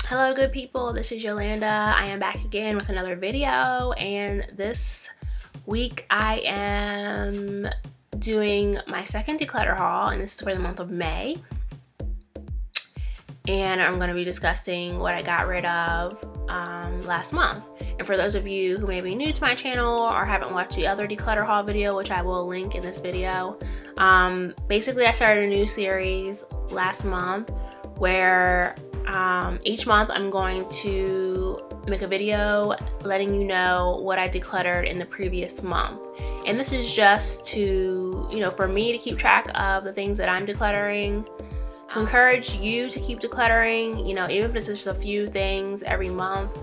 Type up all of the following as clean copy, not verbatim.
Hello good people, this is Yolanda. I am back again with another video, and this week I am doing my second declutter haul, and this is for the month of May. And I'm going to be discussing what I got rid of last month. And for those of you who may be new to my channel or haven't watched the other declutter haul video, which I will link in this video, basically I started a new series last month where each month I'm going to make a video letting you know what I decluttered in the previous month. And this is just to, for me to keep track of the things that I'm decluttering, to encourage you to keep decluttering, even if it's just a few things every month.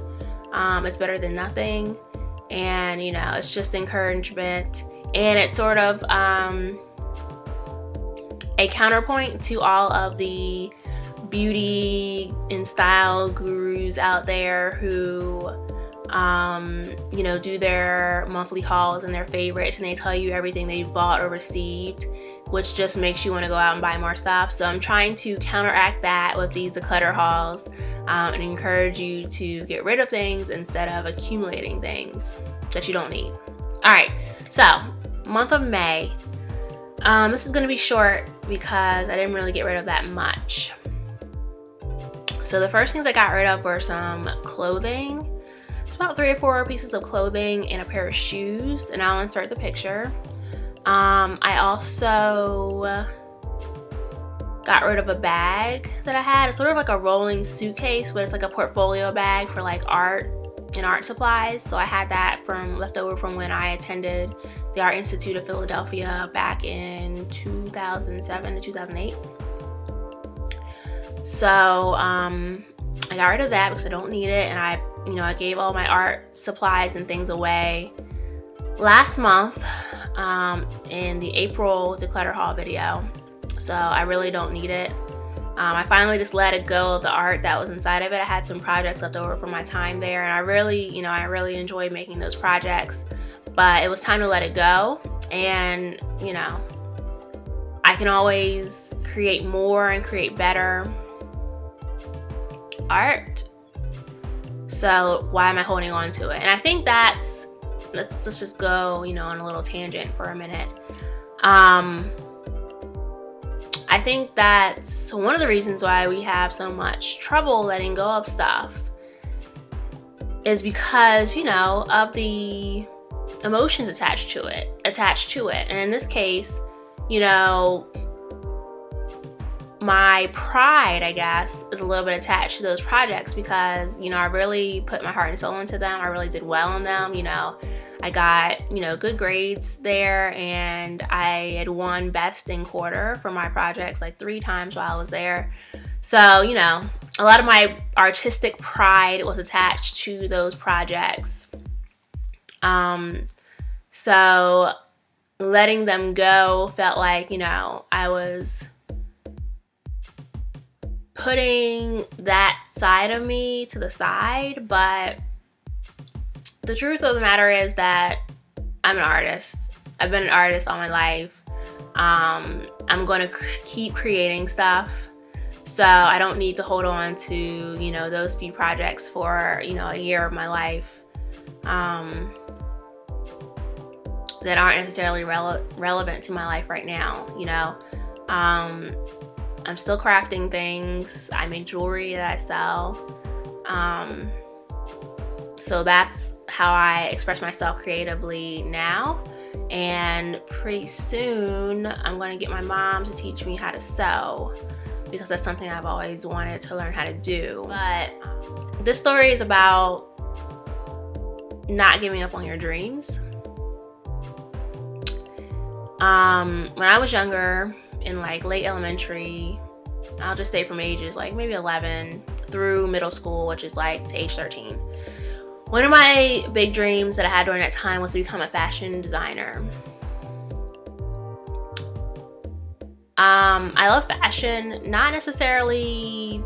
It's better than nothing. And, it's just encouragement. And it's sort of a counterpoint to all of the beauty and style gurus out there who do their monthly hauls and their favorites, and they tell you everything they've bought or received, which just makes you want to go out and buy more stuff. So I'm trying to counteract that with these declutter hauls and encourage you to get rid of things instead of accumulating things that you don't need. Alright, so month of May. This is going to be short because I didn't really get rid of that much. So the first things I got rid of were some clothing. It's about 3 or 4 pieces of clothing and a pair of shoes, and I'll insert the picture. I also got rid of a bag that I had. It's sort of like a rolling suitcase, but it's like a portfolio bag for like art and art supplies. So I had that left over from when I attended the Art Institute of Philadelphia back in 2007 to 2008. So I got rid of that because I don't need it, and I gave all my art supplies and things away last month in the April declutter haul video. So I really don't need it. I finally just let it go of the art that was inside of it. I had some projects left over from my time there, and I really enjoyed making those projects, but it was time to let it go. And I can always create more and create better art. So why am I holding on to it? And I think let's just go, on a little tangent for a minute. I think that's one of the reasons why we have so much trouble letting go of stuff is because, of the emotions attached to it. And in this case, my pride, I guess, is a little bit attached to those projects because, I really put my heart and soul into them. I really did well in them. I got, good grades there, and I had won best in quarter for my projects like 3 times while I was there. So, a lot of my artistic pride was attached to those projects. So letting them go felt like, I was putting that side of me to the side. But the truth of the matter is that I'm an artist. I've been an artist all my life. I'm going to keep creating stuff. So I don't need to hold on to, those few projects for, a year of my life that aren't necessarily relevant to my life right now. I'm still crafting things. I make jewelry that I sell. So that's how I express myself creatively now. And pretty soon I'm going to get my mom to teach me how to sew, because that's something I've always wanted to learn how to do. But this story is about not giving up on your dreams. When I was younger, in like late elementary, I'll just say from ages like maybe 11 through middle school, which is like to age 13. One of my big dreams that I had during that time was to become a fashion designer. I love fashion, not necessarily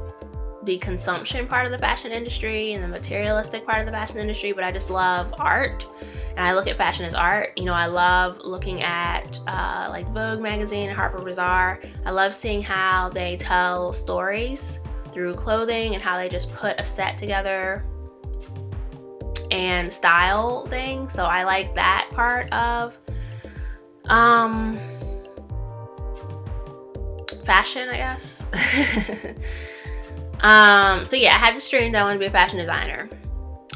the consumption part of the fashion industry and the materialistic part of the fashion industry, but I just love art, and I look at fashion as art. I love looking at like Vogue magazine and Harper Bazaar. I love seeing how they tell stories through clothing and how they just put a set together and style things. So I like that part of fashion, I guess. So yeah, I had this dream that I wanted to be a fashion designer.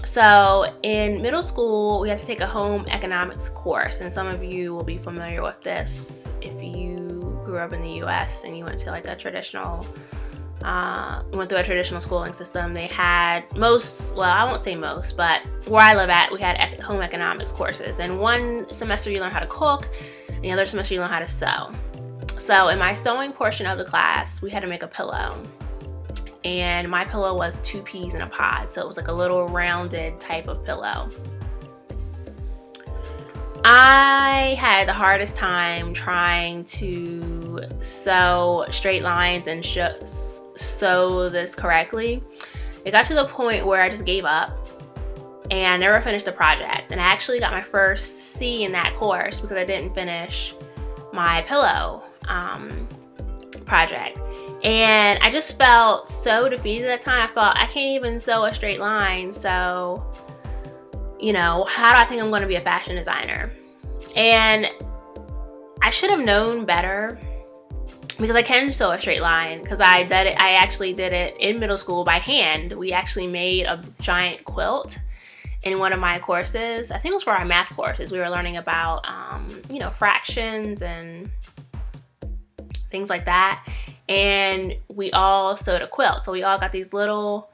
So in middle school, we had to take a home economics course, and some of you will be familiar with this if you grew up in the US and you went to like a traditional went through a traditional schooling system. They had most, well, I won't say most, but where I live at, we had home economics courses, and one semester you learn how to cook, and the other semester you learn how to sew. So in my sewing portion of the class, we had to make a pillow, and my pillow was 2 peas in a pod, so it was like a little rounded type of pillow. I had the hardest time trying to sew straight lines and sew this correctly. It got to the point where I just gave up and I never finished the project, and I actually got my first C in that course because I didn't finish my pillow project. And I just felt so defeated at that time. I felt I can't even sew a straight line, so you know, how do I think I'm going to be a fashion designer? And I should have known better, because I can sew a straight line, because I actually did it in middle school by hand. We actually made a giant quilt in one of my courses. I think it was for our math courses. We were learning about you know, fractions and things like that, and we all sewed a quilt. So we all got these little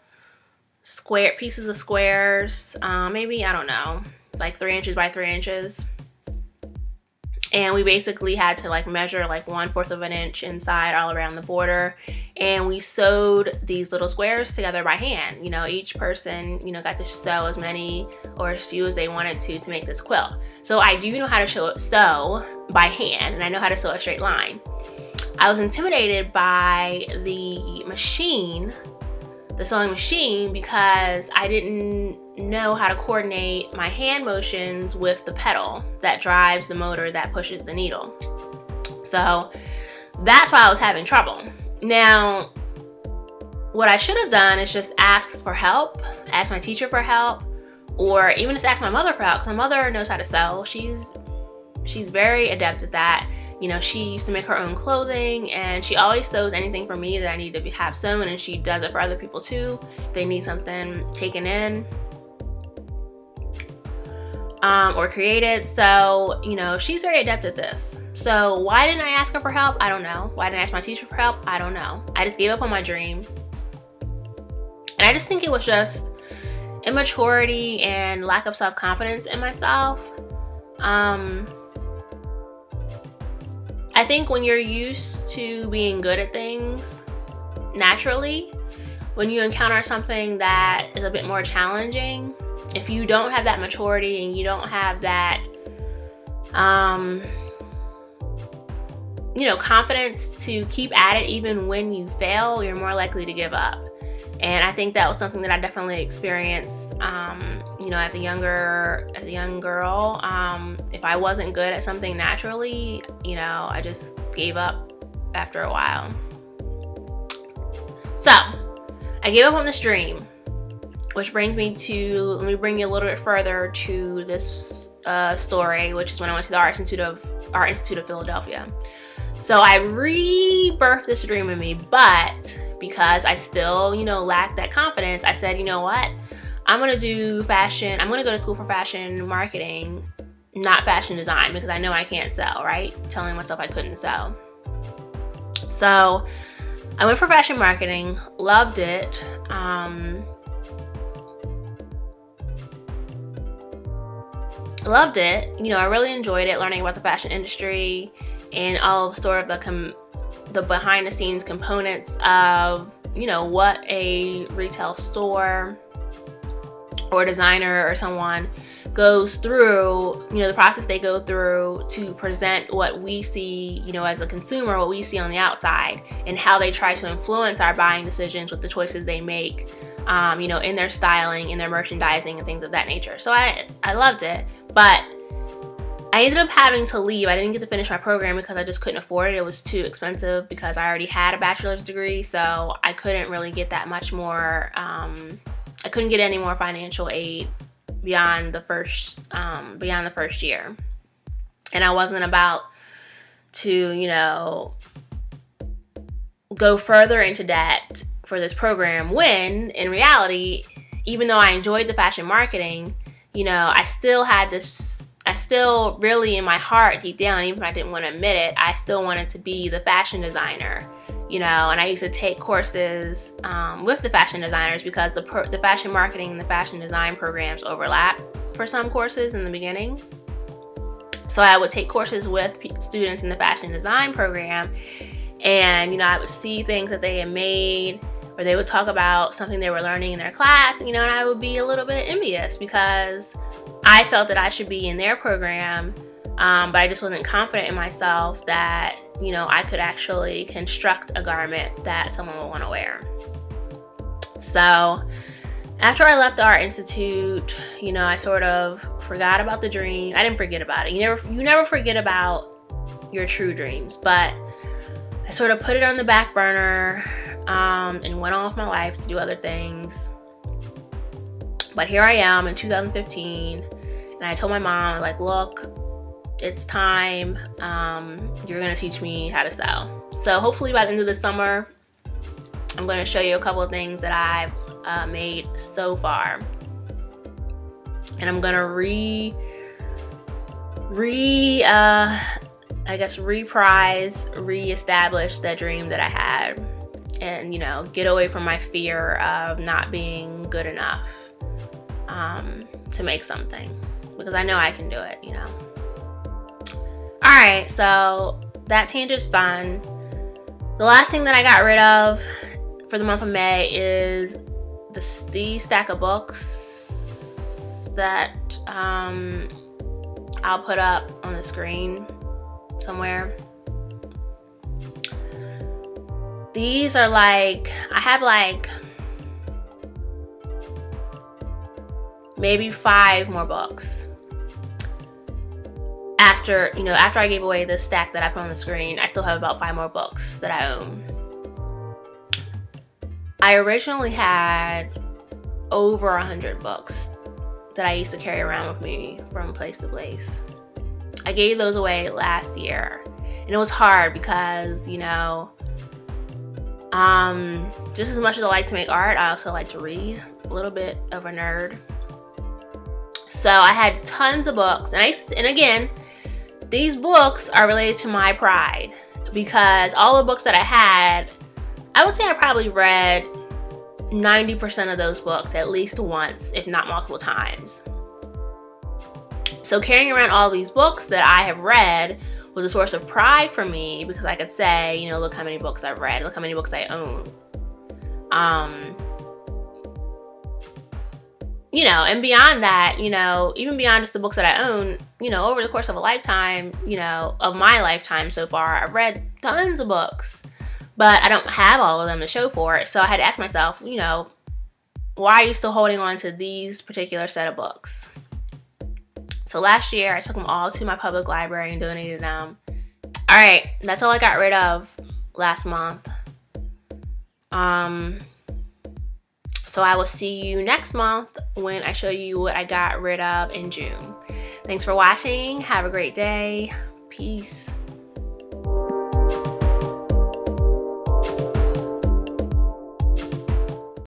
square pieces of squares, maybe, I don't know, like 3 inches by 3 inches, and we basically had to like measure like 1/4 of an inch inside all around the border, and we sewed these little squares together by hand. You know, each person, you know, got to sew as many or as few as they wanted to make this quilt. So I do know how to sew by hand, and I know how to sew a straight line. I was intimidated by the machine, the sewing machine, because I didn't know how to coordinate my hand motions with the pedal that drives the motor that pushes the needle. So that's why I was having trouble. Now, what I should have done is just ask for help, ask my teacher for help, or even just ask my mother for help, because my mother knows how to sew. She's very adept at that. You know, she used to make her own clothing, and she always sews anything for me that I need to have sewn, and she does it for other people too if they need something taken in or created. So, you know, she's very adept at this. So why didn't I ask her for help? I don't know. Why didn't I ask my teacher for help? I don't know. I just gave up on my dream. And I just think it was just immaturity and lack of self-confidence in myself. I think when you're used to being good at things naturally, when you encounter something that is a bit more challenging, if you don't have that maturity and you don't have that, you know, confidence to keep at it even when you fail, you're more likely to give up. And I think that was something that I definitely experienced, you know, as a young girl. If I wasn't good at something naturally, you know, I just gave up after a while. So I gave up on this dream, which brings me to, let me bring you a little bit further to this story, which is when I went to the Art Institute of Philadelphia. So I rebirthed this dream in me, but because I still, you know, lacked that confidence, I said, you know what? I'm gonna do fashion. I'm gonna go to school for fashion marketing, not fashion design, because I know I can't sew, right? Telling myself I couldn't sew. So I went for fashion marketing, loved it. Loved it. You know, I really enjoyed it, learning about the fashion industry and all of sort of the behind the scenes components of, you know, what a retail store or designer or someone goes through, you know, the process they go through to present what we see, you know, as a consumer, what we see on the outside, and how they try to influence our buying decisions with the choices they make, you know, in their styling, in their merchandising and things of that nature. So I loved it, but I ended up having to leave. I didn't get to finish my program because I just couldn't afford it. It was too expensive because I already had a bachelor's degree, so I couldn't really get that much more. I couldn't get any more financial aid beyond the first year, and I wasn't about to, you know, go further into debt for this program when, in reality, even though I enjoyed the fashion marketing, you know, I still really in my heart, deep down, even if I didn't want to admit it, I still wanted to be the fashion designer, you know, and I used to take courses with the fashion designers because the fashion marketing and the fashion design programs overlap for some courses in the beginning. So I would take courses with students in the fashion design program, and, you know, I would see things that they had made, or they would talk about something they were learning in their class, you know, and I would be a little bit envious because I felt that I should be in their program, but I just wasn't confident in myself that, you know, I could actually construct a garment that someone would want to wear. So after I left the Art Institute, you know, I sort of forgot about the dream. I didn't forget about it. You never forget about your true dreams, but I sort of put it on the back burner and went on with my life to do other things. But here I am in 2015, and I told my mom, like, look, it's time. You're gonna teach me how to sew. So hopefully by the end of the summer, I'm gonna show you a couple of things that I've made so far. And I'm gonna reestablish that dream that I had, and, you know, get away from my fear of not being good enough to make something, because I know I can do it, you know. Alright, so that tangent's done. The last thing that I got rid of for the month of May is these stack of books that I'll put up on the screen somewhere. These are like, I have like maybe 5 more books. After I gave away this stack that I put on the screen, I still have about 5 more books that I own. I originally had over 100 books that I used to carry around with me from place to place. I gave those away last year, and it was hard because, you know, just as much as I like to make art, I also like to read. A little bit of a nerd. So I had tons of books, and again, these books are related to my pride, because all the books that I had, I would say I probably read 90% of those books at least once, if not multiple times. So carrying around all these books that I have read was a source of pride for me, because I could say, you know, look how many books I've read, look how many books I own. You know, and beyond that, you know, even beyond just the books that I own, you know, over the course of a lifetime, you know, of my lifetime so far, I've read tons of books, but I don't have all of them to show for it. So I had to ask myself, you know, why are you still holding on to these particular set of books? So last year, I took them all to my public library and donated them. All right, that's all I got rid of last month. So I will see you next month when I show you what I got rid of in June. Thanks for watching. Have a great day. Peace.